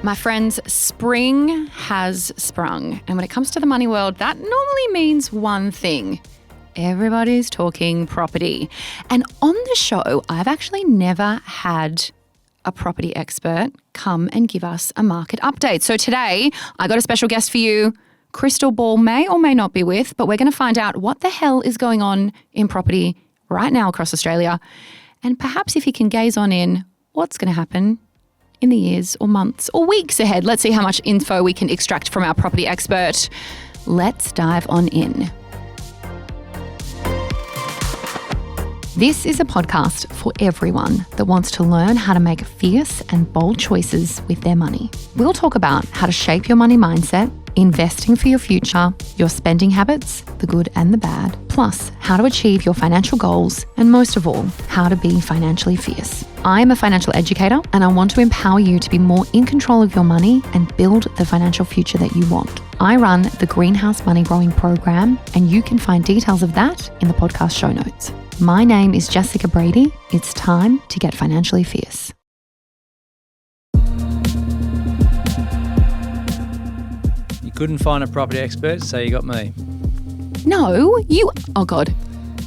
My friends, spring has sprung. And when it comes to the money world, that normally means one thing. Everybody's talking property. And on the show, I've actually never had a property expert come and give us a market update. So today, I got a special guest for you. Crystal Ball may or may not be with, but we're going to find out what the hell is going on in property right now across Australia. And perhaps if you can gaze on in what's going to happen in the years or months or weeks ahead. Let's see how much info we can extract from our property expert. Let's dive on in. This is a podcast for everyone that wants to learn how to make fierce and bold choices with their money. We'll talk about how to shape your money mindset, investing for your future, your spending habits, the good and the bad, plus how to achieve your financial goals, and most of all, how to be financially fierce. I am a financial educator and I want to empower you to be more in control of your money and build the financial future that you want. I run the Greenhouse Money Growing Program, and you can find details of that in the podcast show notes. My name is Jessica Brady. It's time to get financially fierce. Couldn't find a property expert, so you got me. No, oh God,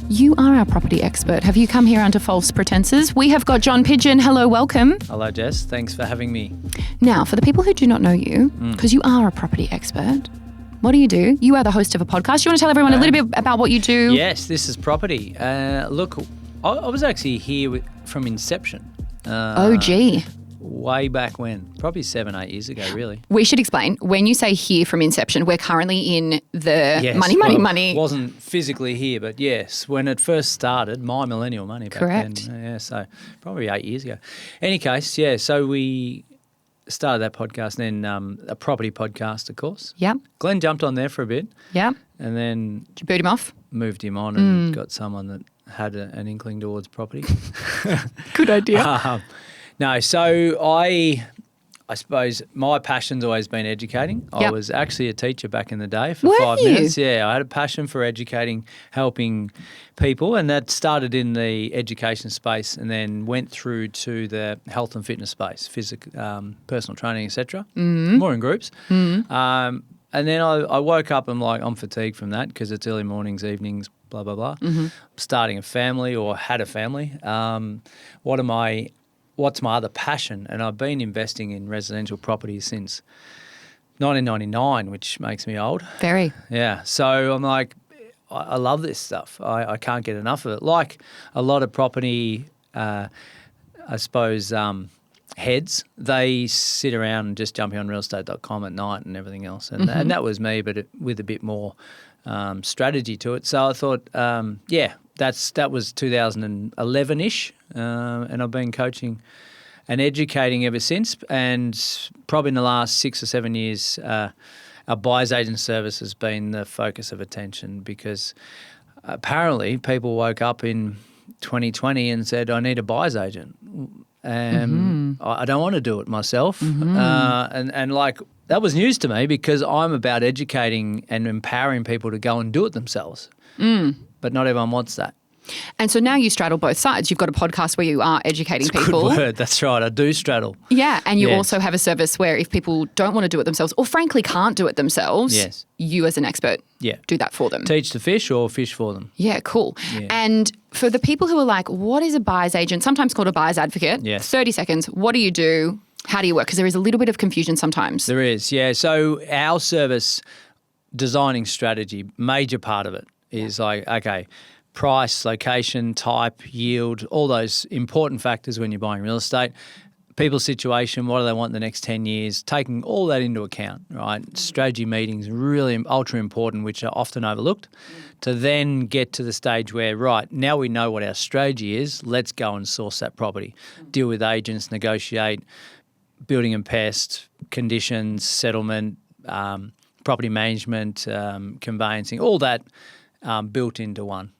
you are our property expert. Have you come here under false pretenses? We have got John Pidgeon. Hello, welcome. Hello, Jess. Thanks for having me. Now, for the people who do not know you, because you are a property expert, what do? You are the host of a podcast. You want to tell everyone a little bit about what you do? Yes, this is property. Look, I was actually here from inception. Way back when, probably 7-8 years ago, really. We should explain. When you say here from inception, we're currently in the money. Wasn't physically here, but yes, when it first started, my millennial money back Correct. then. Yeah, so probably 8 years ago. Any case, yeah, so we started that podcast, and then a property podcast, of course. Yep. Glenn jumped on there for a bit. Yep. And then... Did you boot him off? Moved him on and got someone that had an inkling towards property. Good idea. No, so I suppose my passion's always been educating. Yep. I was actually a teacher back in the day for 5 minutes. Yeah, I had a passion for educating, helping people, and that started in the education space and then went through to the health and fitness space, personal training, etc. More in groups. And then I woke up and I'm fatigued from that because it's early mornings, evenings, blah, blah, blah. Starting a family or had a family. What's my other passion? And I've been investing in residential property since 1999, which makes me old. Very. Yeah. So I'm like, I love this stuff. I can't get enough of it. Like a lot of property, I suppose, heads, they sit around and just jumping on realestate.com at night and everything else. And that was me, but with a bit more strategy to it. So I thought, that was 2011-ish, and I've been coaching and educating ever since. And probably in the last 6 or 7 years, our buyer's agent service has been the focus of attention because apparently people woke up in 2020 and said, I need a buyer's agent. I don't want to do it myself. And that was news to me because I'm about educating and empowering people to go and do it themselves. But not everyone wants that. And so now you straddle both sides. You've got a podcast where you are educating people. Good word. That's right. I do straddle. Yeah. And you also have a service where if people don't want to do it themselves or frankly can't do it themselves, you as an expert do that for them. Teach the fish or fish for them. Yeah, cool. Yeah. And for the people who are like, what is a buyer's agent, sometimes called a buyer's advocate, 30 seconds, what do you do? How do you work? Because there is a little bit of confusion sometimes. There is, yeah. So our service designing strategy, major part of it is price, location, type, yield, all those important factors when you're buying real estate. People's situation, what do they want in the next 10 years, taking all that into account, right? Strategy meetings, really ultra important, which are often overlooked, to then get to the stage where, right, now we know what our strategy is, let's go and source that property, deal with agents, negotiate, building and pest, conditions, settlement, property management, conveyancing, all that built into one.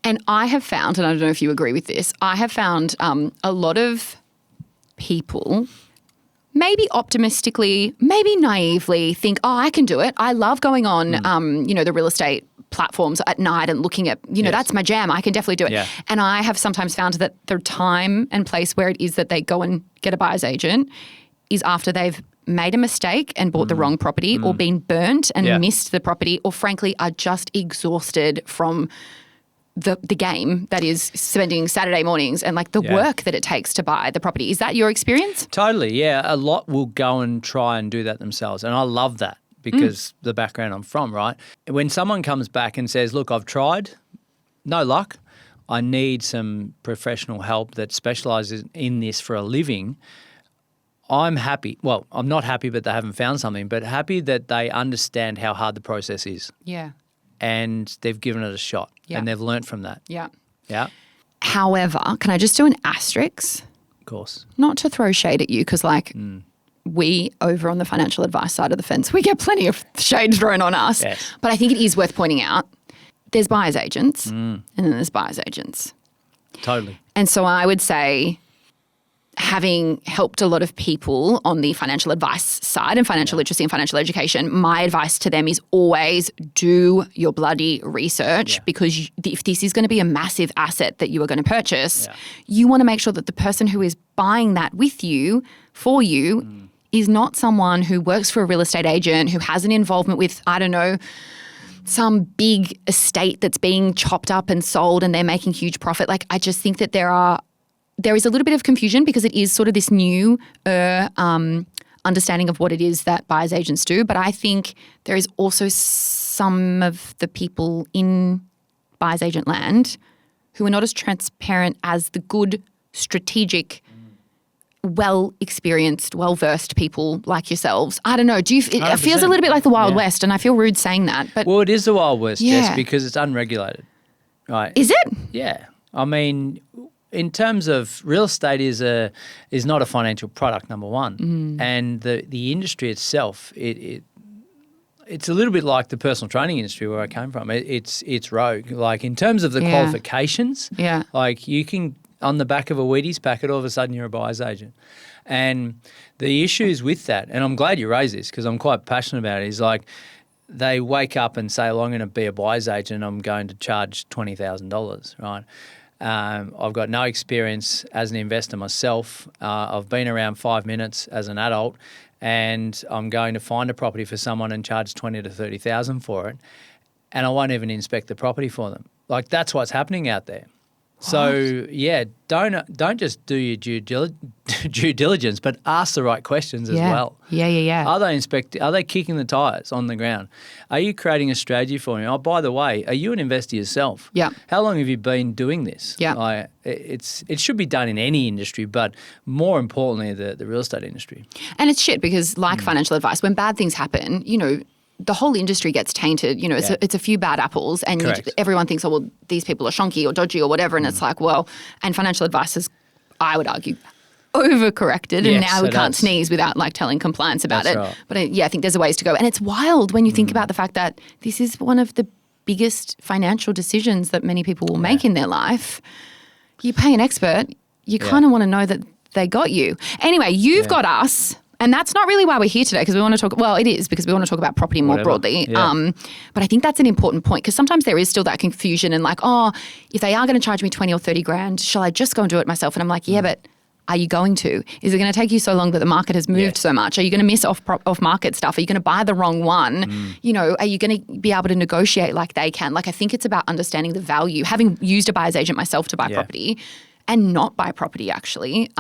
And I have found, and I don't know if you agree with this, I have found a lot of people maybe optimistically, maybe naively think, oh, I can do it. I love going on, the real estate platforms at night and looking at, that's my jam. I can definitely do it. Yeah. And I have sometimes found that the time and place where it is that they go and get a buyer's agent is after they've made a mistake and bought the wrong property or been burnt and missed the property, or frankly are just exhausted from the game that is spending Saturday mornings and like the work that it takes to buy the property. Is that your experience? Totally, yeah. A lot will go and try and do that themselves. And I love that because the background I'm from, right? When someone comes back and says, look, I've tried, no luck, I need some professional help that specialises in this for a living, I'm happy. Well, I'm not happy that they haven't found something, but happy that they understand how hard the process is. Yeah. And they've given it a shot and they've learnt from that. Yeah. Yeah. However, can I just do an asterisk? Of course. Not to throw shade at you because we over on the financial advice side of the fence, we get plenty of shade thrown on us. Yes. But I think it is worth pointing out there's buyer's agents and then there's buyer's agents. Totally. And so I would say, having helped a lot of people on the financial advice side and financial literacy and financial education, my advice to them is always do your bloody research because if this is going to be a massive asset that you are going to purchase, you want to make sure that the person who is buying that with you, for you, is not someone who works for a real estate agent, who has an involvement with, I don't know, some big estate that's being chopped up and sold and they're making huge profit. Like, I just think that there is a little bit of confusion because it is sort of this new understanding of what it is that buyer's agents do. But I think there is also some of the people in buyer's agent land who are not as transparent as the good, strategic, well-experienced, well-versed people like yourselves. I don't know. It feels a little bit like the Wild West, and I feel rude saying that. But well, it is the Wild West, Jess, because it's unregulated. Right? Is it? Yeah. I mean, in terms of real estate is not a financial product, number one, and the industry itself, it's a little bit like the personal training industry where I came from. It's rogue. Like in terms of the qualifications, like you can on the back of a Wheaties packet, all of a sudden you're a buyer's agent, and the issues with that, and I'm glad you raised this because I'm quite passionate about it. Is like they wake up and say, "Well, I'm going to be a buyer's agent. I'm going to charge $20,000, right?" I've got no experience as an investor myself. I've been around 5 minutes as an adult, and I'm going to find a property for someone and charge $20,000 to $30,000 for it, and I won't even inspect the property for them. Like that's what's happening out there. So don't just do your due diligence, but ask the right questions as well. Yeah. Are they kicking the tires on the ground? Are you creating a strategy for me? Oh, by the way, are you an investor yourself? Yeah. How long have you been doing this? Yeah. It should be done in any industry, but more importantly, the real estate industry. And it's shit because like financial advice, when bad things happen, the whole industry gets tainted. It's a few bad apples and everyone thinks, oh, well, these people are shonky or dodgy or whatever. And it's like, well, and financial advice is, I would argue, overcorrected and now we can't sneeze without like telling compliance about it. Right. But I think there's a ways to go. And it's wild when you think about the fact that this is one of the biggest financial decisions that many people will make in their life. You pay an expert, you kind of want to know that they got you. Anyway, you've got us. And that's not really why we're here today because we want to talk – well, it is because we want to talk about property more broadly. Yeah. But I think that's an important point because sometimes there is still that confusion and like, oh, if they are going to charge me 20 or 30 grand, shall I just go and do it myself? And I'm like, yeah, but are you going to? Is it going to take you so long that the market has moved so much? Are you going to miss off-market stuff? Are you going to buy the wrong one? Are you going to be able to negotiate like they can? Like I think it's about understanding the value. Having used a buyer's agent myself to buy property and not buy property actually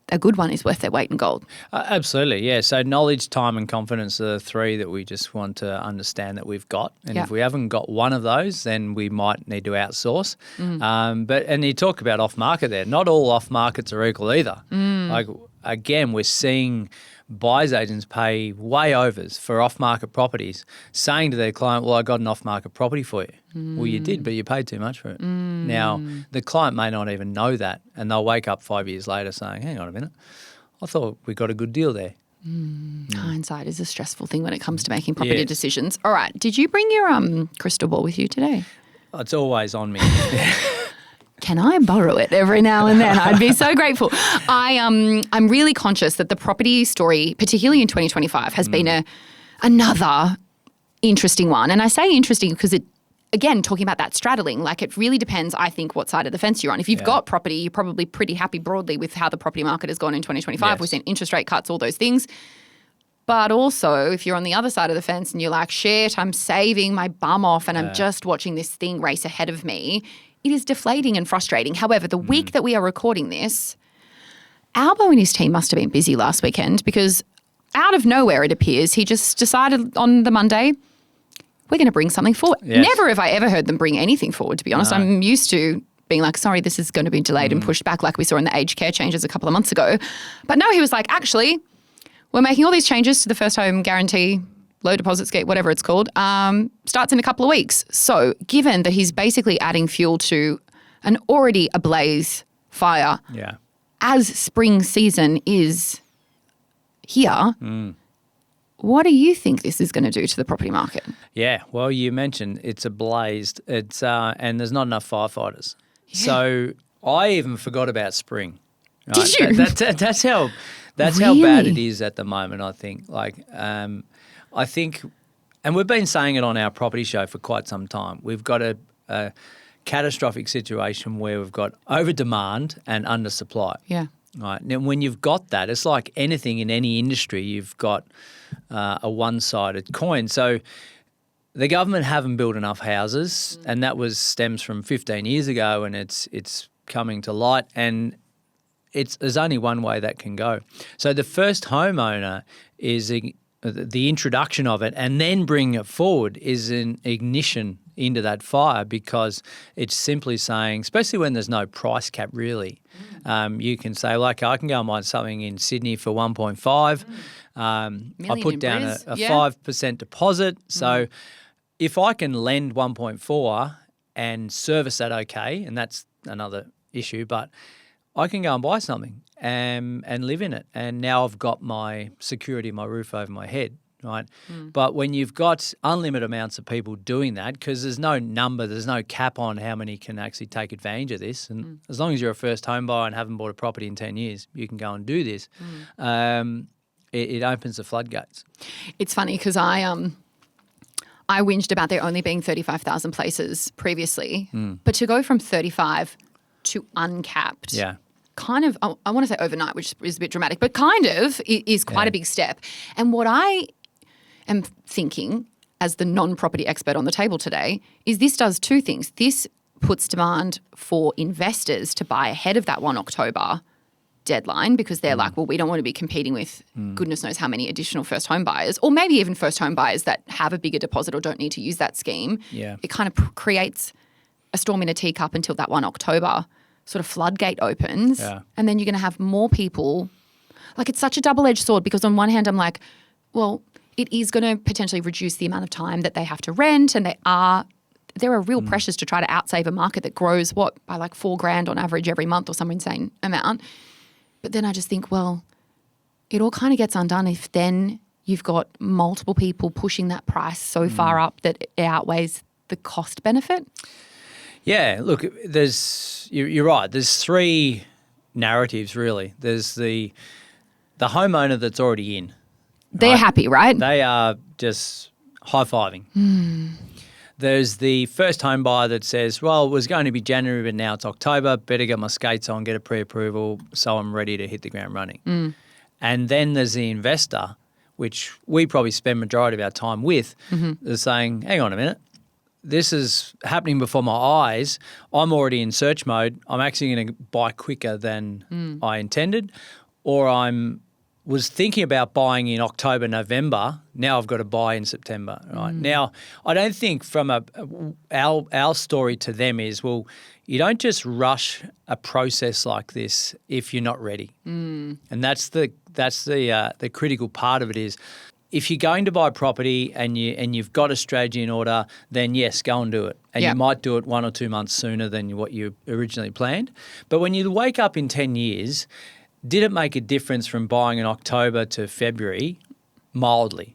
a good one is worth their weight in gold. Absolutely, yeah. So knowledge, time and confidence are the three that we just want to understand that we've got. And if we haven't got one of those, then we might need to outsource. And you talk about off-market there. Not all off-markets are equal either. Like, again, we're seeing buyer's agents pay way overs for off-market properties, saying to their client, well, I got an off-market property for you. Well, you did, but you paid too much for it. Now, the client may not even know that, and they'll wake up 5 years later saying, hang on a minute, I thought we got a good deal there. Hindsight is a stressful thing when it comes to making property decisions. All right, did you bring your crystal ball with you today? It's always on me. Can I borrow it every now and then? I'd be so grateful. I'm really conscious that the property story, particularly in 2025, has been another interesting one. And I say interesting because again, talking about that straddling, like it really depends, I think, what side of the fence you're on. If you've got property, you're probably pretty happy broadly with how the property market has gone in 2025. Yes. We've seen interest rate cuts, all those things. But also, if you're on the other side of the fence and you're like, shit, I'm saving my bum off and I'm just watching this thing race ahead of me, it is deflating and frustrating. However, the week that we are recording this, Albo and his team must have been busy last weekend because out of nowhere, it appears, he just decided on the Monday, we're going to bring something forward. Yes. Never have I ever heard them bring anything forward, to be honest. No. I'm used to being like, sorry, this is going to be delayed and pushed back like we saw in the aged care changes a couple of months ago. But no, he was like, actually, we're making all these changes to the first home guarantee, low deposit scheme, whatever it's called, starts in a couple of weeks. So given that he's basically adding fuel to an already ablaze fire, as spring season is here, what do you think this is going to do to the property market? Yeah, well, you mentioned it's ablazed. It's and there's not enough firefighters. So I even forgot about spring. Right? Did you? That's how bad it is at the moment. I think. I think, and we've been saying it on our property show for quite some time. We've got a catastrophic situation where we've got over demand and under supply. Yeah. Right. Now, when you've got that, it's like anything in any industry, you've got a one-sided coin. So the government haven't built enough houses, and that stems from 15 years ago, and it's coming to light, and there's only one way that can go. So the first homeowner is the introduction of it, and then bringing it forward is an ignition into that fire, because it's simply saying, especially when there's no price cap really, you can say, like, I can go and buy something in Sydney for 1.5. I put down a 5% deposit. So if I can lend 1.4 and service that okay, and that's another issue, but I can go and buy something and live in it. And now I've got my security, my roof over my head, right? But when you've got unlimited amounts of people doing that, because there's no number, there's no cap on how many can actually take advantage of this. And as long as you're a first home buyer and haven't bought a property in 10 years, you can go and do this. It opens the floodgates. It's funny because I whinged about there only being 35,000 places previously, but to go from 35 to uncapped, kind of, I want to say overnight, which is a bit dramatic, but kind of is quite a big step. And what I am thinking as the non-property expert on the table today is this does two things. This puts demand for investors to buy ahead of that 1 October deadline, because they're like, well, we don't want to be competing with goodness knows how many additional first home buyers, or maybe even first home buyers that have a bigger deposit or don't need to use that scheme. It kind of creates a storm in a teacup until that 1 October sort of floodgate opens, and then you're going to have more people. Like, it's such a double-edged sword, because on one hand I'm like, well, it is going to potentially reduce the amount of time that they have to rent, and there are real pressures to try to outsave a market that grows by like $4,000 on average every month or some insane amount. But then I just think, well, it all kind of gets undone if then you've got multiple people pushing that price so far up that it outweighs the cost benefit. Yeah, look, you're right. There's three narratives really. There's the homeowner that's already in. They're happy, right? They are just high-fiving. There's the first home buyer that says, well, it was going to be January, but now it's October. Better get my skates on, get a pre-approval, so I'm ready to hit the ground running. And then there's the investor, which we probably spend majority of our time with, that's saying, hang on a minute, this is happening before my eyes. I'm already in search mode. I'm actually going to buy quicker than I intended, or was thinking about buying in October, November. Now I've got to buy in September, right? Now, I don't think from our story to them is, well, you don't just rush a process like this if you're not ready. And that's the critical part of it is, if you're going to buy property and you've got a strategy in order, then yes, go and do it. And you might do it 1 or 2 months sooner than what you originally planned. But when you wake up in 10 years, did it make a difference from buying in October to February? Mildly.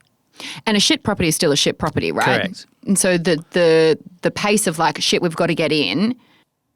And a shit property is still a shit property, right? Correct. And so the pace of like, shit, we've got to get in,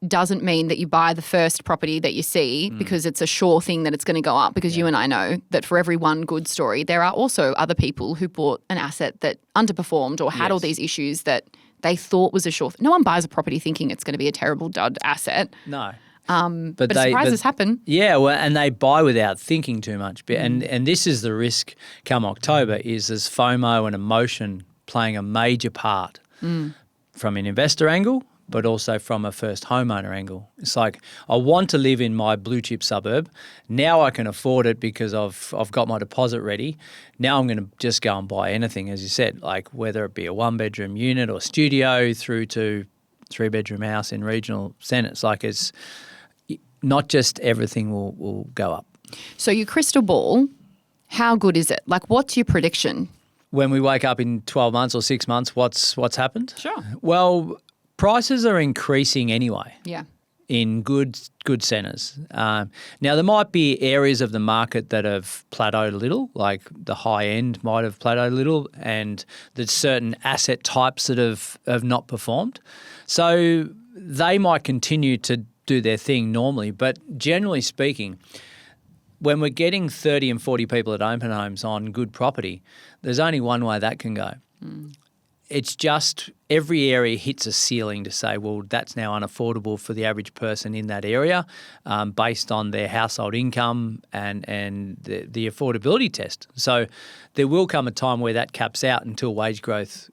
doesn't mean that you buy the first property that you see because it's a sure thing that it's going to go up, because you and I know that for every one good story, there are also other people who bought an asset that underperformed or had all these issues that they thought was a sure. No one buys a property thinking it's going to be a terrible dud asset. No. But surprises happen. Yeah, well, and they buy without thinking too much. And this is the risk come October is there's FOMO and emotion playing a major part from an investor angle, but also from a first homeowner angle. It's like, I want to live in my blue chip suburb. Now I can afford it because I've got my deposit ready. Now I'm going to just go and buy anything, as you said, like whether it be a 1-bedroom unit or studio through to 3-bedroom house in regional centres. Like, it's not just everything will go up. So your crystal ball, how good is it? Like, what's your prediction? When we wake up in 12 months or 6 months, what's happened? Sure. Well, prices are increasing anyway. Yeah. In good centres. Now, there might be areas of the market that have plateaued a little, like the high end might have plateaued a little, and there's certain asset types that have not performed. So they might continue to do their thing normally, but generally speaking, when we're getting 30 and 40 people at open homes on good property, there's only one way that can go. It's just every area hits a ceiling to say, well, that's now unaffordable for the average person in that area based on their household income and the affordability test. So there will come a time where that caps out until wage growth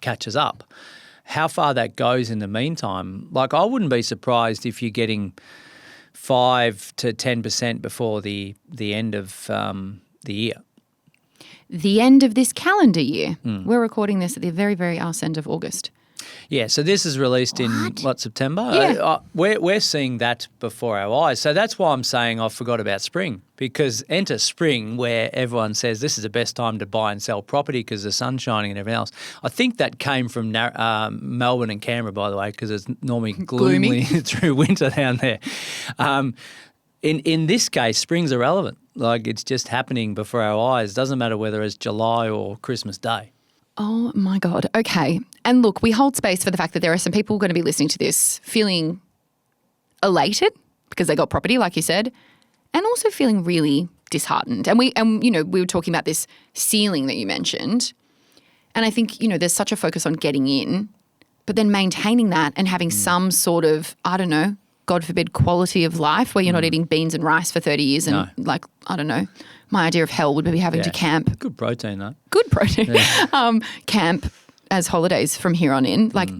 catches up. How far that goes in the meantime, like, I wouldn't be surprised if you're getting 5 to 10% before the end of the year. The end of this calendar year. We're recording this at the very, very arse end of August. Yeah, so this is released in, September? Yeah. We're seeing that before our eyes. So that's why I'm saying I forgot about spring, because enter spring where everyone says this is the best time to buy and sell property because the sun's shining and everything else. I think that came from Melbourne and Canberra, by the way, because it's normally gloomy through winter down there. In this case, spring's irrelevant. Like, it's just happening before our eyes. Doesn't matter whether it's July or Christmas Day. Oh, my God. Okay. And look, we hold space for the fact that there are some people going to be listening to this feeling elated because they got property, like you said, and also feeling really disheartened. And we were talking about this ceiling that you mentioned. And I think, there's such a focus on getting in, but then maintaining that and having some sort of, I don't know, God forbid, quality of life where you're not eating beans and rice for 30 years and my idea of hell would be having to camp. Good protein, though. Good protein. Yeah. Camp as holidays from here on in. Like,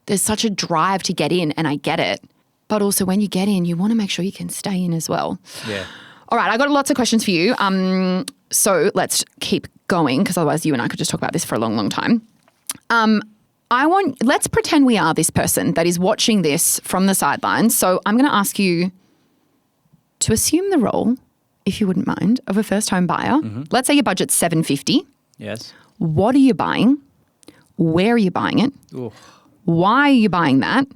there's such a drive to get in, and I get it. But also when you get in, you want to make sure you can stay in as well. Yeah. All right, I got lots of questions for you. So let's keep going because otherwise you and I could just talk about this for a long, long time. Let's pretend we are this person that is watching this from the sidelines. So I'm going to ask you to assume the role, if you wouldn't mind, of a first home buyer. Mm-hmm. Let's say your budget's $750. Yes. What are you buying? Where are you buying it? Ooh. Why are you buying that?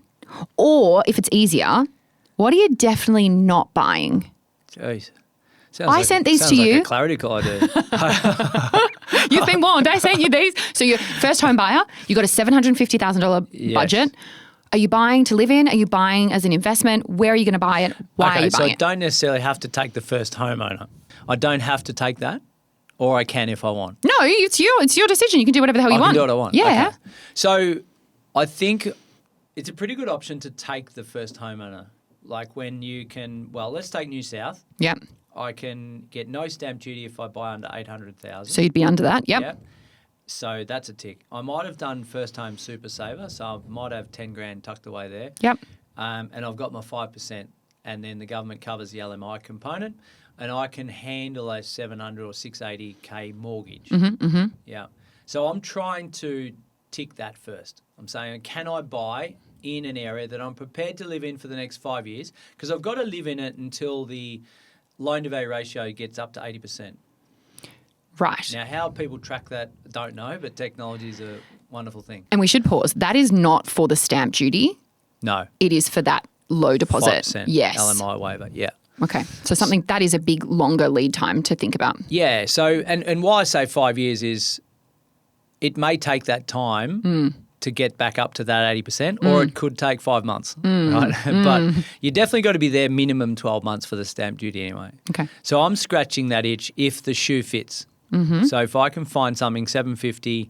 Or if it's easier, what are you definitely not buying? Jeez. I sent these to you. Like a clarity call I did. You've been warned. I sent you these. So you're first home buyer. You got a $750,000 budget. Are you buying to live in? Are you buying as an investment? Where are you going to buy it? Why are you buying it? So I don't necessarily have to take the first homeowner. I don't have to take that, or I can if I want. No, it's your decision. You can do whatever the hell you want. I can do what I want. Yeah. Okay. So I think it's a pretty good option to take the first homeowner. Like when you can, let's take New South. Yep. I can get no stamp duty if I buy under $800,000. So you'd be under that, yep. So that's a tick. I might have done first home super saver, so I might have 10 grand tucked away there. Yep. And I've got my 5%, and then the government covers the LMI component, and I can handle a 700 or 680K mortgage. Mm-hmm, mm-hmm. Yeah. So I'm trying to tick that first. I'm saying, can I buy in an area that I'm prepared to live in for the next 5 years? Because I've got to live in it until the loan-to-value ratio gets up to 80%. Right. Now, how people track that, don't know, but technology is a wonderful thing. And we should pause. That is not for the stamp duty. No. It is for that low deposit. 5% yes. LMI waiver, yeah. Okay. So something that is a big, longer lead time to think about. Yeah. So, and why I say 5 years is it may take that time to get back up to that 80%, or it could take 5 months, right? But you definitely got to be there minimum 12 months for the stamp duty anyway. Okay. So I'm scratching that itch if the shoe fits. Mm-hmm. So if I can find something $750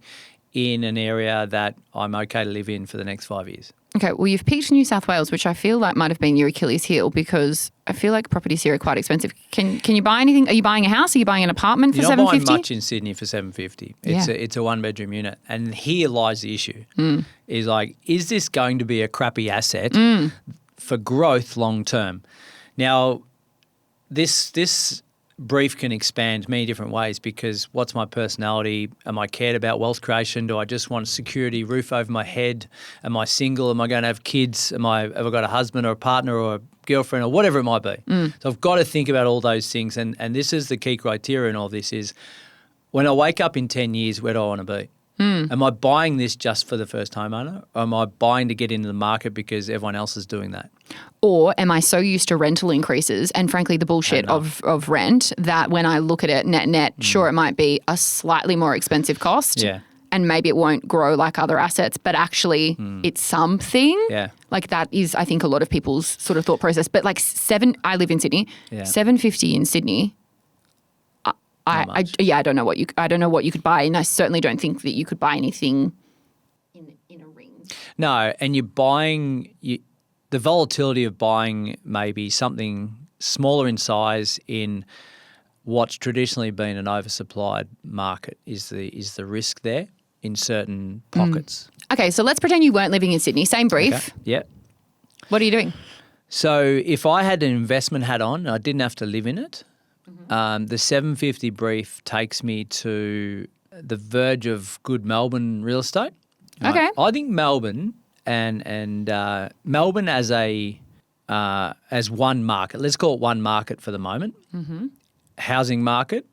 in an area that I'm okay to live in for the next 5 years. Okay, well, you've picked New South Wales, which I feel like might have been your Achilles heel because I feel like properties here are quite expensive. Can you buy anything? Are you buying a house? Are you buying an apartment for You're not $750? buying much in Sydney for $750. It's a one-bedroom unit. And here lies the issue. Is like, is this going to be a crappy asset for growth long term? Now, this brief can expand many different ways because what's my personality? Am I cared about wealth creation? Do I just want security, roof over my head? Am I single? Am I going to have kids? Have I got a husband or a partner or a girlfriend or whatever it might be? So I've got to think about all those things. And this is the key criteria in all this is when I wake up in 10 years, where do I want to be? Am I buying this just for the first homeowner or am I buying to get into the market because everyone else is doing that? Or am I so used to rental increases and frankly the bullshit of rent that when I look at it net, sure, it might be a slightly more expensive cost and maybe it won't grow like other assets, but actually it's something. Yeah. Like that is, I think, a lot of people's sort of thought process. But like I live in Sydney, $750 in Sydney. I don't know what you could buy, and I certainly don't think that you could buy anything in a ring. No, and you're buying the volatility of buying maybe something smaller in size in what's traditionally been an oversupplied market is the risk there in certain pockets. Okay, so let's pretend you weren't living in Sydney. Same brief. Okay. Yeah. What are you doing? So if I had an investment hat on, I didn't have to live in it. The 750 brief takes me to the verge of good Melbourne real estate. Okay. I think Melbourne and Melbourne as one market. Let's call it one market for the moment. Housing market,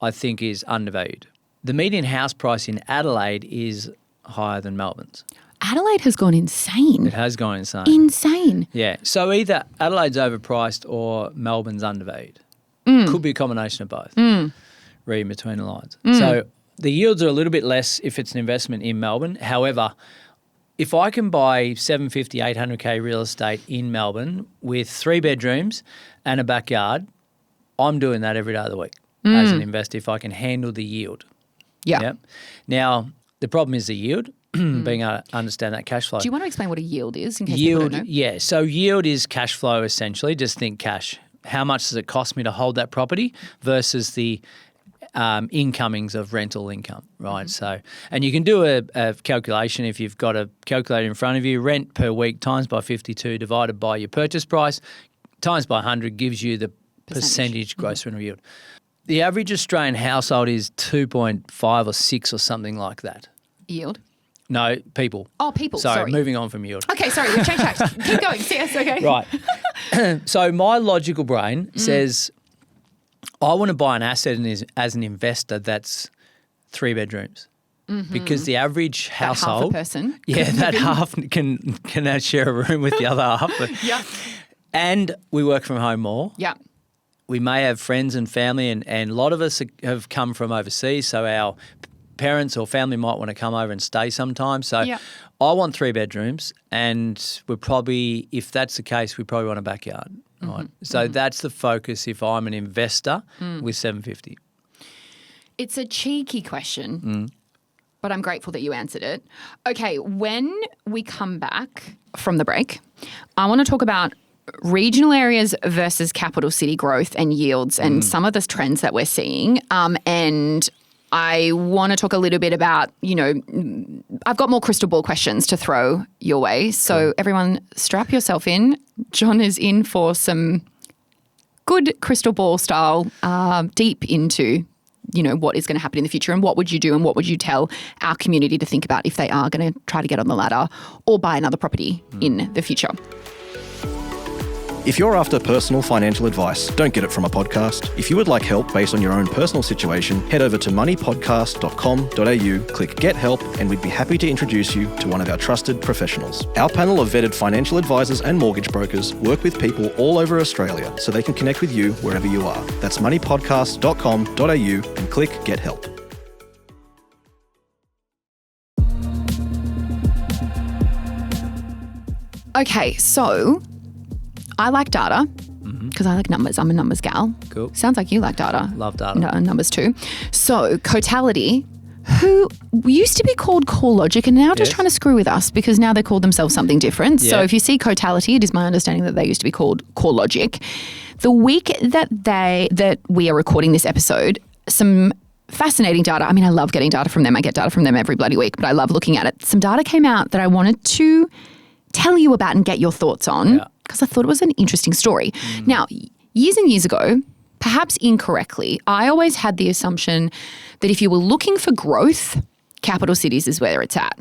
I think, is undervalued. The median house price in Adelaide is higher than Melbourne's. Adelaide has gone insane. It has gone insane. Insane. Yeah. So either Adelaide's overpriced or Melbourne's undervalued. Could be a combination of both. Reading between the lines. So the yields are a little bit less if it's an investment in Melbourne. However, if I can buy 750, 800K real estate in Melbourne with 3 bedrooms and a backyard, I'm doing that every day of the week as an investor if I can handle the yield. Yeah. Yep. Now, the problem is the yield, being able to understand that cash flow. Do you want to explain what a yield is in case people don't know? Yeah. So yield is cash flow essentially. Just think cash. How much does it cost me to hold that property versus the incomings of rental income, right? So, and you can do a calculation if you've got a calculator in front of you. Rent per week times by 52 divided by your purchase price times by 100 gives you the percentage gross rental yield. The average Australian household is 2.5 or 6 or something like that. Yield? No, people. Oh, people. Sorry. Moving on from yield. Okay, sorry, we've changed tracks. Keep going. Yes, okay. Right. So my logical brain says I want to buy an asset as an investor that's 3 bedrooms. Because the average household, half a person, that half can share a room with the other half. Yeah. And we work from home more. Yeah. We may have friends and family, and a lot of us have come from overseas, so our parents or family might want to come over and stay sometime. So I want 3 bedrooms, and we're probably, if that's the case, we probably want a backyard. Right. So that's the focus if I'm an investor with 750. It's a cheeky question, but I'm grateful that you answered it. Okay, when we come back from the break, I want to talk about regional areas versus capital city growth and yields and some of the trends that we're seeing. And I want to talk a little bit about, I've got more crystal ball questions to throw your way. So everyone strap yourself in. John is in for some good crystal ball style deep into, what is going to happen in the future and what would you do and what would you tell our community to think about if they are going to try to get on the ladder or buy another property in the future. If you're after personal financial advice, don't get it from a podcast. If you would like help based on your own personal situation, head over to moneypodcast.com.au, click Get Help, and we'd be happy to introduce you to one of our trusted professionals. Our panel of vetted financial advisors and mortgage brokers work with people all over Australia so they can connect with you wherever you are. That's moneypodcast.com.au and click Get Help. Okay, so I like data because I like numbers. I'm a numbers gal. Cool. Sounds like you like data. Love data. No, numbers too. So totality who used to be called CoreLogic and now just Yes. trying to screw with us because now they call themselves something different. So Yeah. if you see Cotality, it is my understanding that they used to be called CoreLogic. The week that we are recording this episode, some fascinating data. I mean, I love getting data from them. I get data from them every bloody week, but I love looking at it. Some data came out that I wanted to tell you about and get your thoughts on because I thought it was an interesting story. Now, years and years ago, perhaps incorrectly, I always had the assumption that if you were looking for growth, capital cities is where it's at.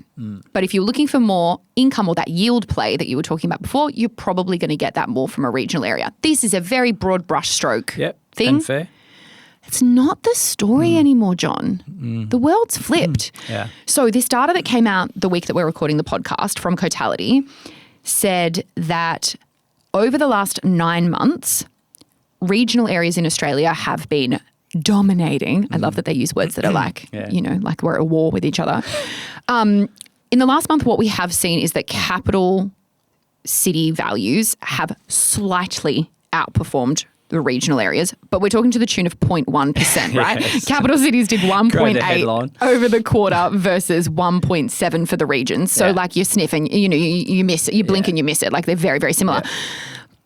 But if you're looking for more income or that yield play that you were talking about before, you're probably going to get that more from a regional area. This is a very broad brushstroke thing. And fair. It's not the story anymore, John. The world's flipped. Yeah. So this data that came out the week that we're recording the podcast from Cotality said that over the last 9 months, regional areas in Australia have been dominating. I love that they use words that are like, like we're at war with each other. In the last month, what we have seen is that capital city values have slightly outperformed the regional areas, but we're talking to the tune of 0.1%, right? Yes. Capital cities did 1.8 headline. over the quarter versus 1.7 for the regions. So like you're sniffing, you miss it, you blink and you miss it. Like they're very, very similar. Yeah.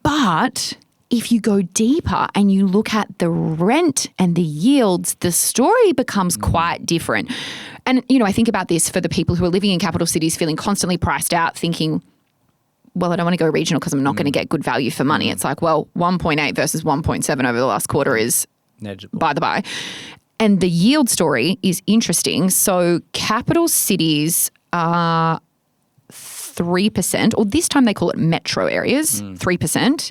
But if you go deeper and you look at the rent and the yields, the story becomes quite different. And, I think about this for the people who are living in capital cities feeling constantly priced out, thinking, well, I don't want to go regional because I'm not going to get good value for money. It's like, well, 1.8 versus 1.7 over the last quarter is Negligible. by the by. And the yield story is interesting. So capital cities are 3%, or this time they call it metro areas, 3%.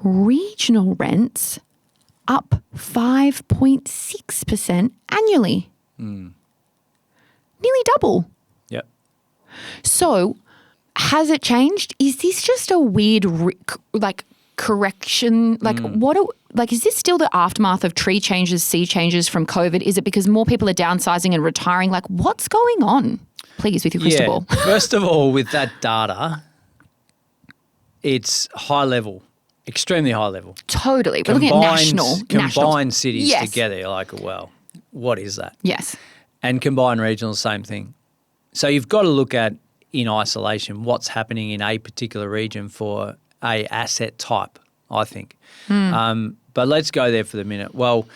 Regional rents up 5.6% annually. Nearly double. Yep. So has it changed? Is this just a weird correction? Is this still the aftermath of tree changes, sea changes from COVID? Is it because more people are downsizing and retiring? Like, what's going on? Please, with your crystal ball. First of all, with that data, it's high level, extremely high level. Totally. We're looking at national. Combine cities Yes. together. You're like, well, what is that? Yes. And combine regional, same thing. So you've got to look at, in isolation, what's happening in a particular region for a asset type, I think. But let's go there for the minute. Well,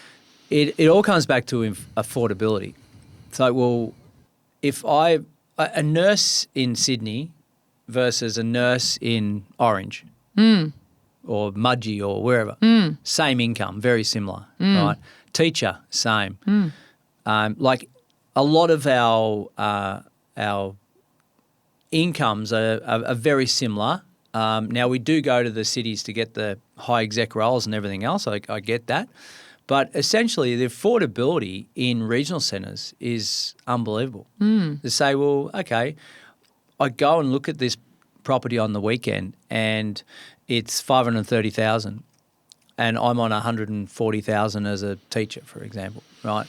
it all comes back to affordability. It's like, well, if a nurse in Sydney versus a nurse in Orange or Mudgee or wherever, same income, very similar, right? Teacher, same. Like a lot of our incomes are very similar. Now, we do go to the cities to get the high exec roles and everything else. I get that. But essentially, the affordability in regional centres is unbelievable. To say, well, okay, I go and look at this property on the weekend and it's $530,000 and I'm on $140,000 as a teacher, for example, right?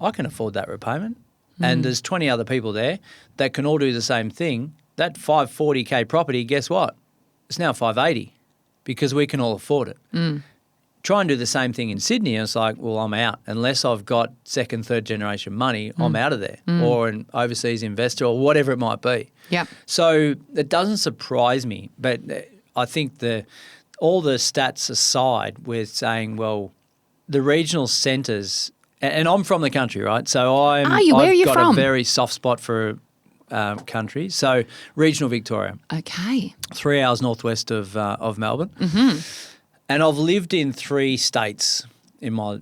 I can afford that repayment. And there's 20 other people there that can all do the same thing. That $540K property, guess what? It's now $580 because we can all afford it. Try and do the same thing in Sydney and it's like, well, I'm out. Unless I've got second, third generation money, I'm out of there. Or an overseas investor or whatever it might be. Yep. So it doesn't surprise me. But I think all the stats aside, we're saying, well, the regional centres, and I'm from the country, right? So Where are you I've got from? a very soft spot for country. So regional Victoria, Okay. 3 hours northwest of Melbourne. And I've lived in 3 states in my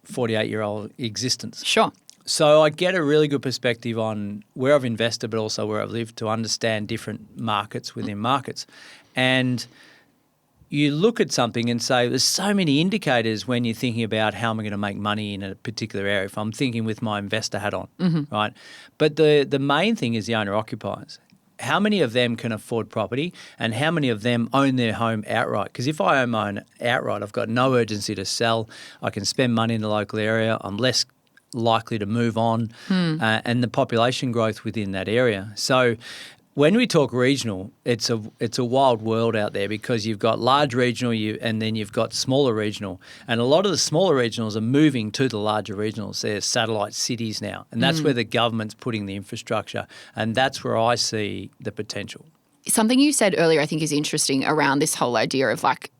48-year-old existence. Sure. So I get a really good perspective on where I've invested but also where I've lived to understand different markets within markets. And you look at something and say, there's so many indicators when you're thinking about how am I going to make money in a particular area, if I'm thinking with my investor hat on, right? But the main thing is the owner-occupiers. How many of them can afford property and how many of them own their home outright? Because if I own my own outright, I've got no urgency to sell. I can spend money in the local area. I'm less likely to move on and the population growth within that area. So when we talk regional, it's a wild world out there because you've got large regional and then you've got smaller regional. And a lot of the smaller regionals are moving to the larger regionals. They're satellite cities now. And that's where the government's putting the infrastructure. And that's where I see the potential. Something you said earlier I think is interesting around this whole idea of like,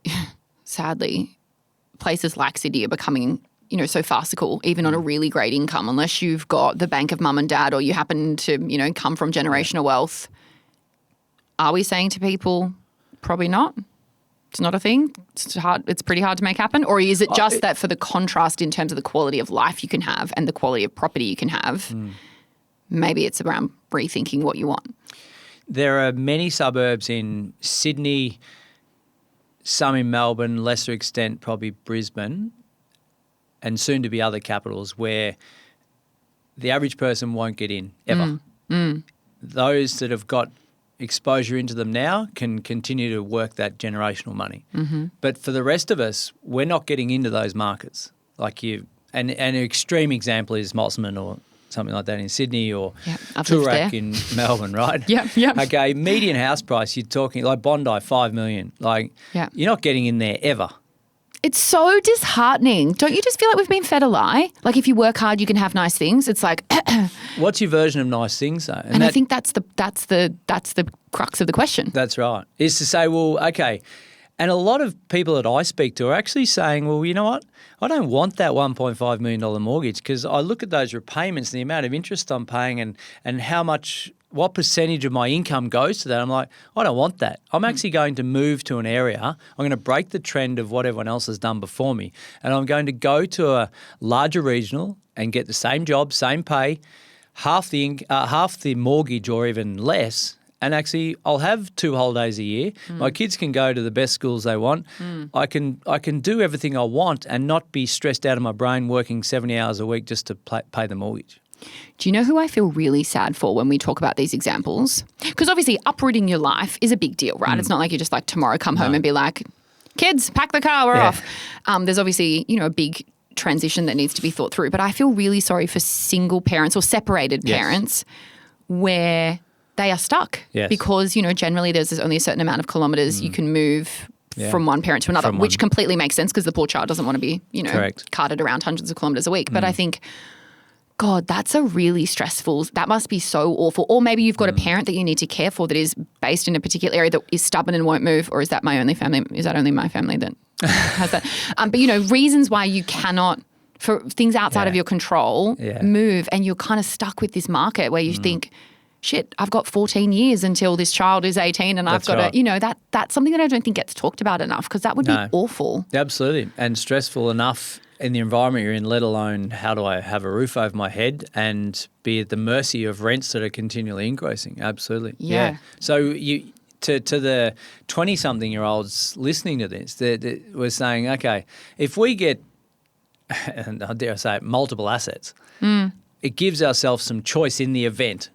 sadly, places like Sydney are becoming so farcical, even on a really great income, unless you've got the bank of mum and dad or you happen to, come from generational wealth. Are we saying to people, probably not? It's not a thing? It's hard. It's pretty hard to make happen? Or is it just that for the contrast in terms of the quality of life you can have and the quality of property you can have, maybe it's around rethinking what you want? There are many suburbs in Sydney, some in Melbourne, lesser extent probably Brisbane, and soon to be other capitals where the average person won't get in ever. Those that have got exposure into them now can continue to work that generational money. But for the rest of us, we're not getting into those markets. And an extreme example is Mosman or something like that in Sydney or Toorak in Melbourne, right? Yeah. Okay, median house price, you're talking like Bondi, 5 million. You're not getting in there ever. It's so disheartening. Don't you just feel like we've been fed a lie? Like if you work hard, you can have nice things. It's like, what's your version of nice things though? And I think that's the crux of the question. That's right. Is to say, well, okay. And a lot of people that I speak to are actually saying, well, you know what? I don't want that $1.5 million mortgage because I look at those repayments and the amount of interest I'm paying and what percentage of my income goes to that. I'm like, I don't want that. I'm actually going to move to an area. I'm going to break the trend of what everyone else has done before me. And I'm going to go to a larger regional and get the same job, same pay, half the mortgage or even less. And actually, I'll have 2 holidays a year. My kids can go to the best schools they want. I can do everything I want and not be stressed out of my brain working 70 hours a week just to pay the mortgage. Do you know who I feel really sad for when we talk about these examples? Because obviously uprooting your life is a big deal, right? It's not like you just like tomorrow come home and be like, kids, pack the car, we're off. There's obviously, a big transition that needs to be thought through. But I feel really sorry for single parents or separated parents where they are stuck because, generally there's only a certain amount of kilometres you can move from one parent to another, which completely makes sense because the poor child doesn't want to be, carted around hundreds of kilometres a week. But I think, God, that's a really stressful, that must be so awful. Or maybe you've got a parent that you need to care for that is based in a particular area that is stubborn and won't move, or is that my only family? Is that only my family that has that? But, reasons why you cannot, for things outside of your control, move, and you're kind of stuck with this market where you think, shit, I've got 14 years until this child is 18 and I've got to, that's something that I don't think gets talked about enough because that would be awful. Absolutely. And stressful enough in the environment you're in, let alone how do I have a roof over my head and be at the mercy of rents that are continually increasing. Absolutely. Yeah. So you to the 20-something-year-olds listening to this, we're saying, okay, if we get, and I dare say, multiple assets, it gives ourselves some choice in the event,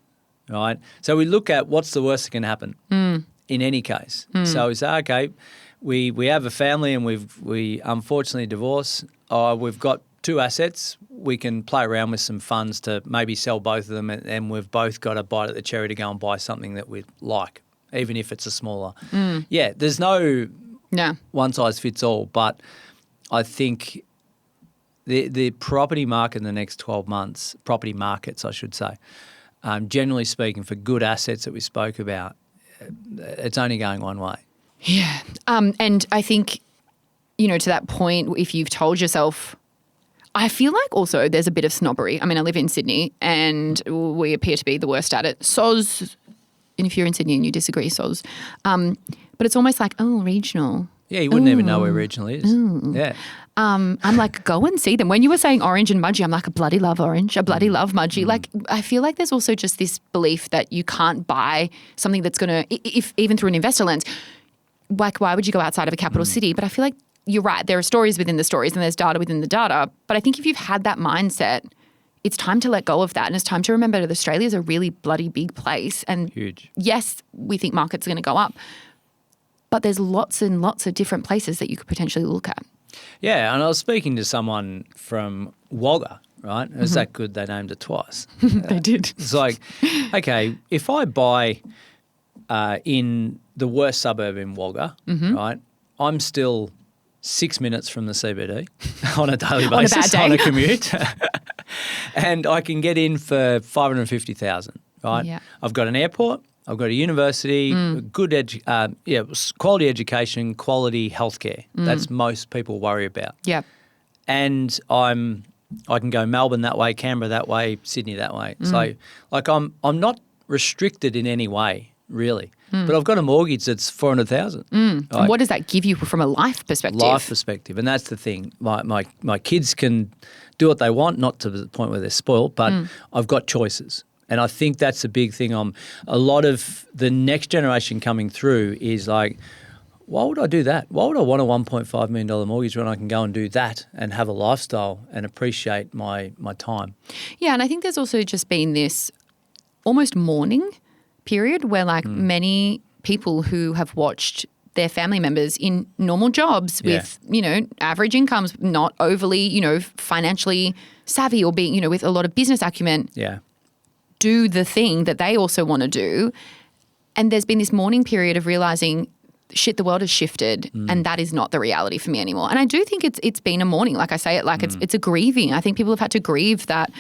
right? So we look at what's the worst that can happen in any case. So we say, okay, we have a family and we unfortunately divorce. We've got 2 assets. We can play around with some funds to maybe sell both of them, and we've both got a bite at the cherry to go and buy something that we like, even if it's a smaller. Yeah, there's no one size fits all, but I think the property market in the next 12 months, property markets I should say, generally speaking, for good assets that we spoke about, it's only going one way. Yeah. And I think, to that point, if you've told yourself, I feel like also there's a bit of snobbery. I mean, I live in Sydney and we appear to be the worst at it. Soz, and if you're in Sydney and you disagree, soz. But it's almost like, regional. Yeah, you wouldn't even know where regional is. Yeah. I'm like, go and see them. When you were saying orange and Mudgee, I'm like, I bloody love orange. I bloody love Mudgee. Like, I feel like there's also just this belief that you can't buy something that's going to, if even through an investor lens, like, why would you go outside of a capital city? But I feel like you're right. There are stories within the stories and there's data within the data. But I think if you've had that mindset, it's time to let go of that. And it's time to remember that Australia is a really bloody big place. And huge. Yes, we think markets are going to go up. But there's lots and lots of different places that you could potentially look at. Yeah, and I was speaking to someone from Wagga, right? It was that good they named it twice. They did. It's like, okay, if I buy in the worst suburb in Wagga, right? I'm still 6 minutes from the CBD on a daily basis bad day. on a commute. And I can get in for 550,000, right? Yeah. I've got an airport, I've got a university, good quality education, quality healthcare. That's most people worry about. Yeah. And I can go Melbourne that way, Canberra that way, Sydney that way. So like I'm not restricted in any way, really. But I've got a mortgage that's 400,000. And what does that give you from a life perspective? Life perspective, and that's the thing. My kids can do what they want, not to the point where they're spoiled, but I've got choices, and I think that's a big thing. A lot of the next generation coming through is like, why would I do that? Why would I want a $1.5 million mortgage when I can go and do that and have a lifestyle and appreciate my time? Yeah, and I think there's also just been this almost mourning period where like many people who have watched their family members in normal jobs with, average incomes, not overly, financially savvy or being, with a lot of business acumen, do the thing that they also want to do. And there's been this mourning period of realizing, shit, the world has shifted and that is not the reality for me anymore. And I do think it's been a mourning. Like I say it, like it's a grieving. I think people have had to grieve that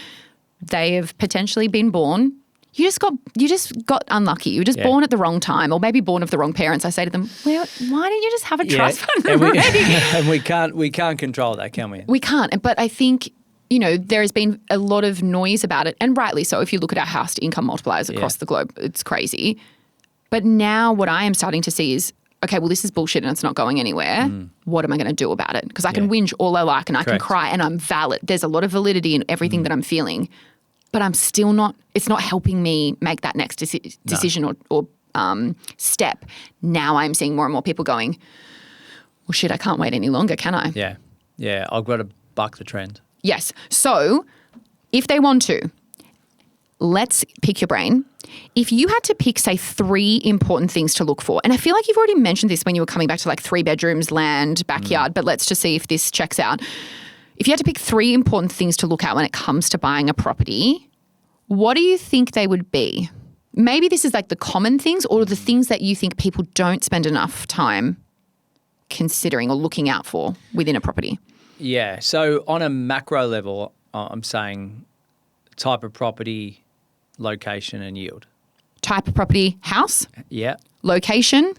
they have potentially been born. You just got unlucky. You were just born at the wrong time, or maybe born of the wrong parents. I say to them, well, why didn't you just have a trust fund already? And we can't control that, can we? We can't. But I think, there has been a lot of noise about it, and rightly so. If you look at our house to income multipliers across the globe, it's crazy. But now what I am starting to see is, okay, well, this is bullshit and it's not going anywhere. What am I going to do about it? Because I can whinge all I like and I can cry and I'm valid. There's a lot of validity in everything that I'm feeling. But I'm still not, it's not helping me make that next decision or step. Now I'm seeing more and more people going, well, shit, I can't wait any longer, can I? Yeah. Yeah, I've got to buck the trend. Yes. So if they want to, let's pick your brain. If you had to pick, say, 3 important things to look for, and I feel like you've already mentioned this when you were coming back to like 3 bedrooms, land, backyard, but let's just see if this checks out. If you had to pick 3 important things to look at when it comes to buying a property, what do you think they would be? Maybe this is like the common things or the things that you think people don't spend enough time considering or looking out for within a property. Yeah. So on a macro level, I'm saying type of property, location and yield. Type of property, house? Yeah. Location?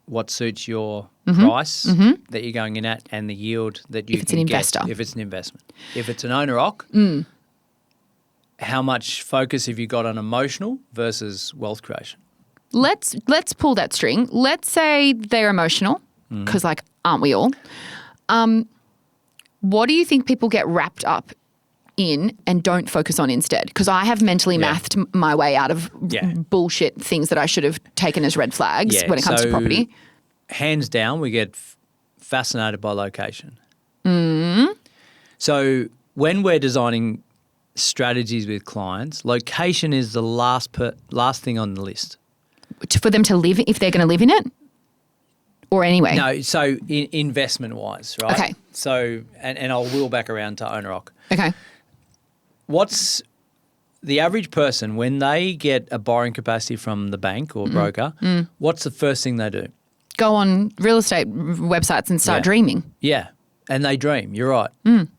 What suits your price that you're going in at and the yield that you if it's an investor. If it's an investment. If it's an owner-occ, how much focus have you got on emotional versus wealth creation? Let's pull that string. Let's say they're emotional because like aren't we all? What do you think people get wrapped up in and don't focus on instead? Because I have mentally mathed my way out of bullshit things that I should have taken as red flags when it comes to property. Hands down, we get fascinated by location. So when we're designing strategies with clients, location is the last thing on the list. For them to live, if they're going to live in it? Or anyway? No, so investment-wise, right? Okay. So, and I'll wheel back around to owner-occ. Okay. What's the average person, when they get a borrowing capacity from the bank or broker, what's the first thing they do? Go on real estate websites and start dreaming. Yeah, and they dream, you're right.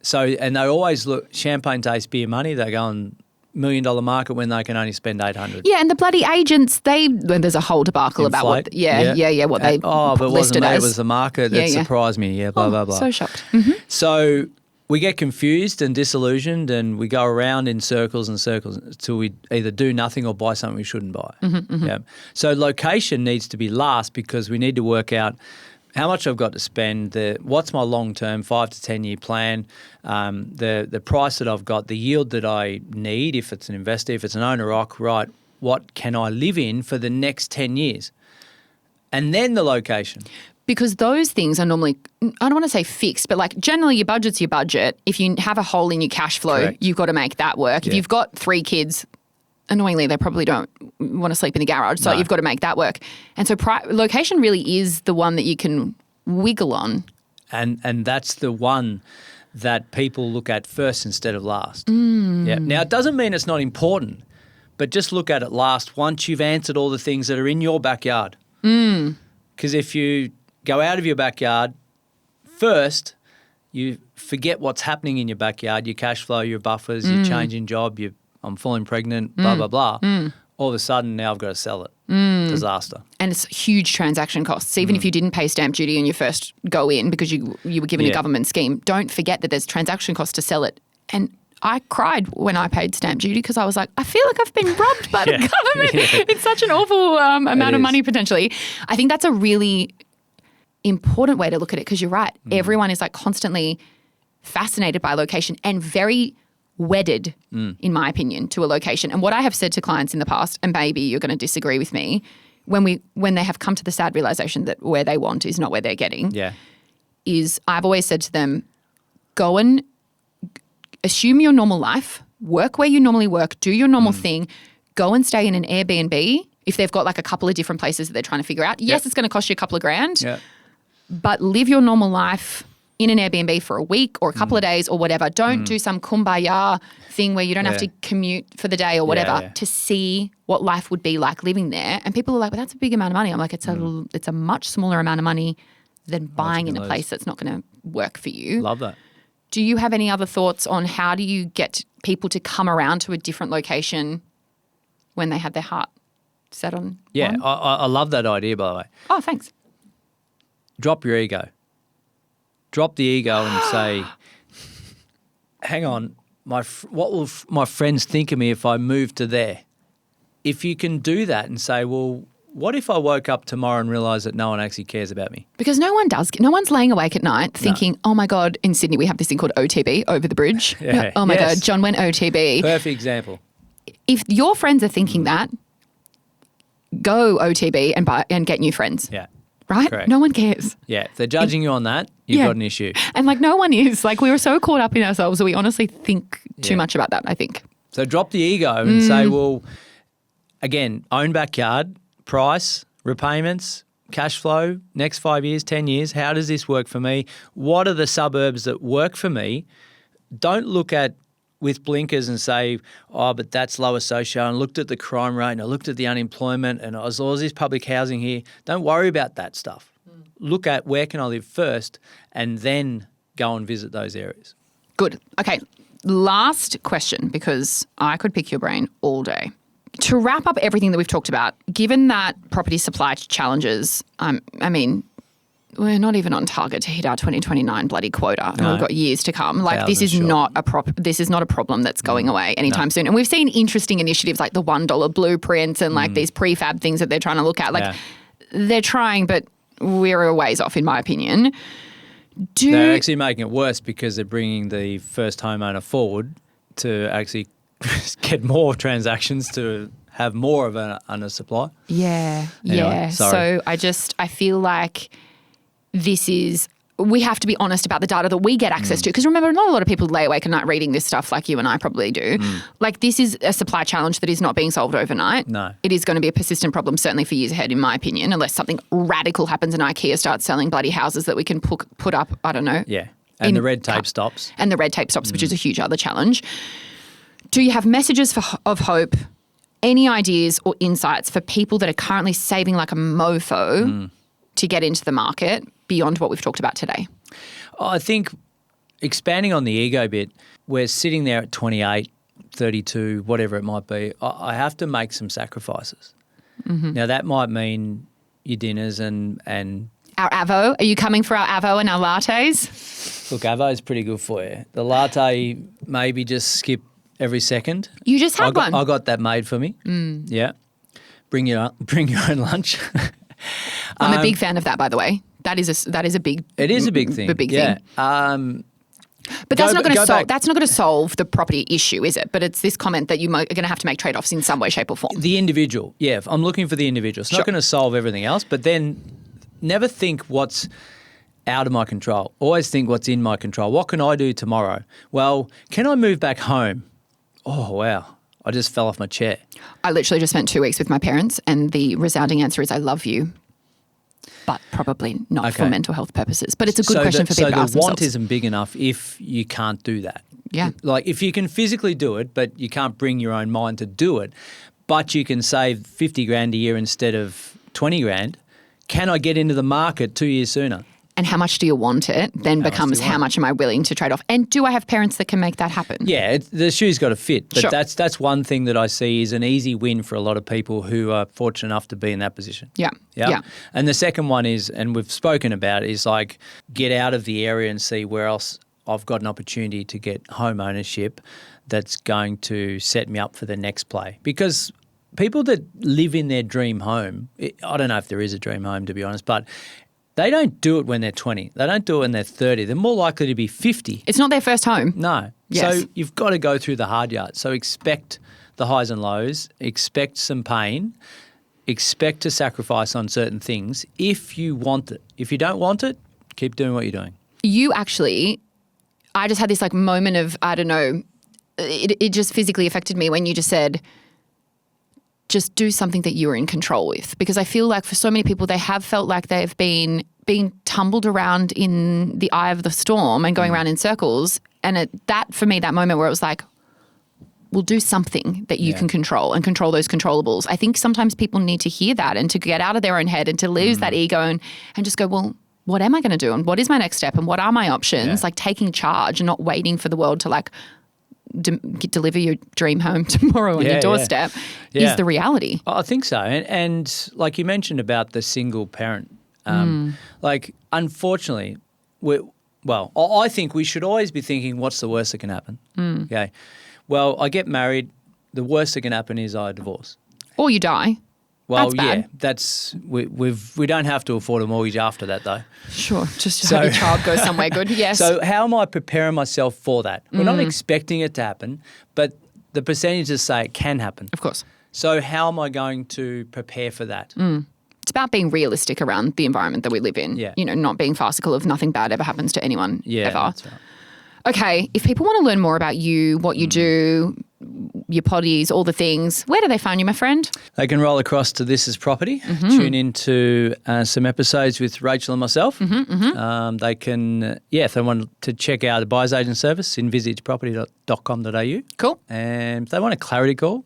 So, and they always look, champagne tastes beer money, they go on $1 million market when they can only spend 800. Yeah, and the bloody agents, there's a whole debacle about what, what they but listed it as. was the market that surprised me, blah, blah, blah. So shocked. So we get confused and disillusioned and we go around in circles and circles until we either do nothing or buy something we shouldn't buy. Yeah. So location needs to be last because we need to work out how much I've got to spend, what's my long-term 5 to 10-year plan, the price that I've got, the yield that I need if it's an investor, if it's an owner-occ, right, what can I live in for the next 10 years? And then the location. Because those things are normally, I don't want to say fixed, but like generally your budget's your budget. If you have a hole in your cash flow, you've got to make that work. If you've got 3 kids, annoyingly, they probably don't want to sleep in the garage, so you've got to make that work. And so location really is the one that you can wiggle on. And that's the one that people look at first instead of last. Yeah. Now, it doesn't mean it's not important, But just look at it last once you've answered all the things that are in your backyard. Because if you go out of your backyard first, you forget what's happening in your backyard, your cash flow, your buffers, your changing job, I'm falling pregnant, blah, blah, blah. All of a sudden now I've got to sell it. Disaster. And it's huge transaction costs. Even if you didn't pay stamp duty and you first go in because you were given a government scheme, don't forget that there's transaction costs to sell it. And I cried when I paid stamp duty because I was like, I feel like I've been robbed by the government. It's such an awful amount of money potentially. I think that's a really important way to look at it because you're right. Everyone is like constantly fascinated by location and very wedded, in my opinion, to a location. And what I have said to clients in the past, and maybe you're going to disagree with me, when they have come to the sad realization that where they want is not where they're getting, is I've always said to them, go and assume your normal life, work where you normally work, do your normal thing, go and stay in an Airbnb if they've got like a couple of different places that they're trying to figure out. Yes, it's going to cost you a couple of grand, but live your normal life in an Airbnb for a week or a couple of days or whatever. Don't do some kumbaya thing where you don't have to commute for the day or whatever to see what life would be like living there. And people are like, well, that's a big amount of money. I'm like, it's a much smaller amount of money than buying in a place that's not going to work for you. Love that. Do you have any other thoughts on how do you get people to come around to a different location when they have their heart set on one? I love that idea, by the way. Oh, thanks. Drop your ego. Drop the ego and say, hang on, what will my friends think of me if I move to there? If you can do that and say, well, what if I woke up tomorrow and realised that no one actually cares about me? Because no one does. No one's laying awake at night thinking, oh, my God, in Sydney we have this thing called OTB, over the bridge. Oh, my God, John went OTB. Perfect example. If your friends are thinking that, go OTB and get new friends. Yeah. Right? Correct. No one cares. Yeah. If they're judging you on that, you've got an issue. And like no one is. Like we were so caught up in ourselves that we honestly think too much about that, I think. So drop the ego and say, well, again, own backyard, price, repayments, cash flow, next 5 years, 10 years, how does this work for me? What are the suburbs that work for me? Don't look at with blinkers and say, oh, but that's lower socio. And I looked at the crime rate and I looked at the unemployment and I saw this public housing here. Don't worry about that stuff. Look at where can I live first and then go and visit those areas. Good. Okay. Last question, because I could pick your brain all day. To wrap up everything that we've talked about, given that property supply challenges, I mean, we're not even on target to hit our 2029 bloody quota, and we've got years to come. Like this is not a problem that's going away anytime soon. And we've seen interesting initiatives like the $1 blueprints and like these prefab things that they're trying to look at. Like they're trying, but we're a ways off, in my opinion. They're actually making it worse because they're bringing the first homeowner forward to actually get more transactions to have more of an under supply. Yeah, anyway, sorry. So I feel like we have to be honest about the data that we get access to. Because remember, not a lot of people lay awake at night reading this stuff like you and I probably do. Like this is a supply challenge that is not being solved overnight. No. It is going to be a persistent problem, certainly for years ahead, in my opinion, unless something radical happens and IKEA starts selling bloody houses that we can put up, I don't know. Yeah, and the red tape stops. And the red tape stops, which is a huge other challenge. Do you have messages of hope, any ideas or insights for people that are currently saving like a mofo to get into the market beyond what we've talked about today? I think expanding on the ego bit, we're sitting there at 28, 32, whatever it might be. I have to make some sacrifices. Now, that might mean your dinners and our Avo. Are you coming for our Avo and our lattes? Look, Avo is pretty good for you. The latte, maybe just skip every second. You just had one. I got that made for me. Yeah. Bring your own lunch. I'm a big fan of that, by the way. That is a big. It is a big thing. A big thing. But that's not going to solve the property issue, is it? But it's this comment that you're going to have to make trade-offs in some way, shape, or form. The individual, yeah. I'm looking for the individual. It's not going to solve everything else, but then never think what's out of my control. Always think what's in my control. What can I do tomorrow? Well, can I move back home? Oh, wow. I just fell off my chair. I literally just spent 2 weeks with my parents and the resounding answer is I love you, but probably not for mental health purposes. But it's a good question for people to ask themselves. So the want isn't big enough if you can't do that. Yeah. Like if you can physically do it, but you can't bring your own mind to do it, but you can save 50 grand a year instead of 20 grand, can I get into the market 2 years sooner? And how much do you want it then becomes how much am I willing to trade off? And do I have parents that can make that happen? Yeah, the shoe's got to fit. But Sure. that's one thing that I see is an easy win for a lot of people who are fortunate enough to be in that position. Yeah. Yeah. And the second one is, and we've spoken about, is like get out of the area and see where else I've got an opportunity to get home ownership that's going to set me up for the next play. Because people that live in their dream home, I don't know if there is a dream home to be honest, but they don't do it when they're 20. They don't do it when they're 30. They're more likely to be 50. It's not their first home. No. Yes. So you've got to go through the hard yards. So expect the highs and lows, expect some pain, expect to sacrifice on certain things if you want it. If you don't want it, keep doing what you're doing. You actually, I just had this like moment of, I don't know, it just physically affected me when you just said, just do something that you're in control with. Because I feel like for so many people, they have felt like they've been being tumbled around in the eye of the storm and going around in circles. And that, for me, that moment where it was like, well, do something that you can control and control those controllables. I think sometimes people need to hear that and to get out of their own head and to lose that ego and just go, well, what am I going to do? And what is my next step? And what are my options? Like taking charge and not waiting for the world to like deliver your dream home tomorrow on your doorstep is the reality. I think so. And like you mentioned about the single parent, like unfortunately, I think we should always be thinking what's the worst that can happen? Okay. Well, I get married. The worst that can happen is I divorce. Or you die. Well, That's bad. we don't have to afford a mortgage after that though. Sure, just have your child go somewhere good. Yes. So how am I preparing myself for that? We're not expecting it to happen, but the percentages say it can happen. Of course. So how am I going to prepare for that? It's about being realistic around the environment that we live in. Yeah. You know, not being farcical if nothing bad ever happens to anyone ever. That's right. Okay, if people want to learn more about you, what you do, your potties, all the things, where do they find you, my friend? They can roll across to This Is Property, tune into some episodes with Rachel and myself. They can, if they want to check out the buyer's agent service, envisageproperty.com.au. Cool. And if they want a clarity call,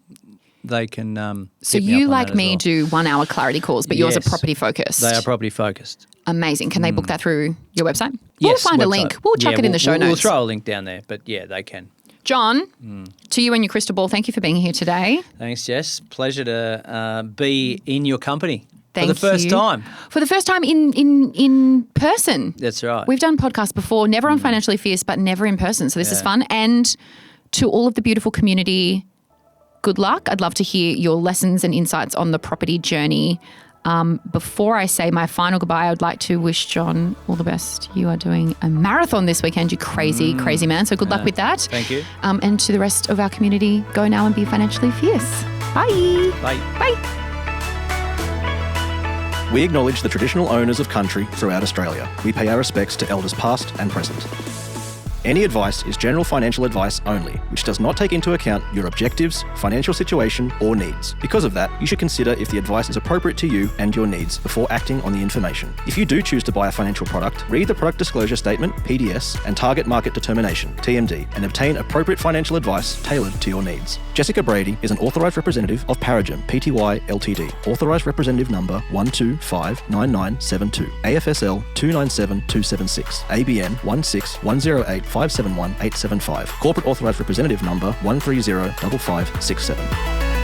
they can So hit me you, up on like that as me, well. do 1 hour clarity calls, but yours are Yes. property focused. They are property focused. Amazing. Can they book that through your website? Yes, We'll find a website. link. We'll chuck it in the show We'll notes. throw a link down there, but yeah, they can. John, to you and your crystal ball, thank you for being here today. Thanks, Jess. Pleasure to be in your company Thank for the first you. time. For the first time in person. That's right. We've done podcasts before, never on Financially Fierce, but never in person. So this is fun. And to all of the beautiful community, good luck. I'd love to hear your lessons and insights on the property journey. Before I say my final goodbye, I would like to wish John all the best. You are doing a marathon this weekend, you crazy, crazy man. So good luck with that. Thank you. And to the rest of our community, go now and be financially fierce. Bye. Bye. Bye. We acknowledge the traditional owners of country throughout Australia. We pay our respects to elders past and present. Any advice is general financial advice only, which does not take into account your objectives, financial situation, or needs. Because of that, you should consider if the advice is appropriate to you and your needs before acting on the information. If you do choose to buy a financial product, read the Product Disclosure Statement, PDS, and Target Market Determination, TMD, and obtain appropriate financial advice tailored to your needs. Jessica Brady is an Authorised Representative of Paragem Pty Ltd, Authorised Representative Number 1259972, AFSL 297276, ABN 16108571875, Corporate Authorised Representative Number 1305567.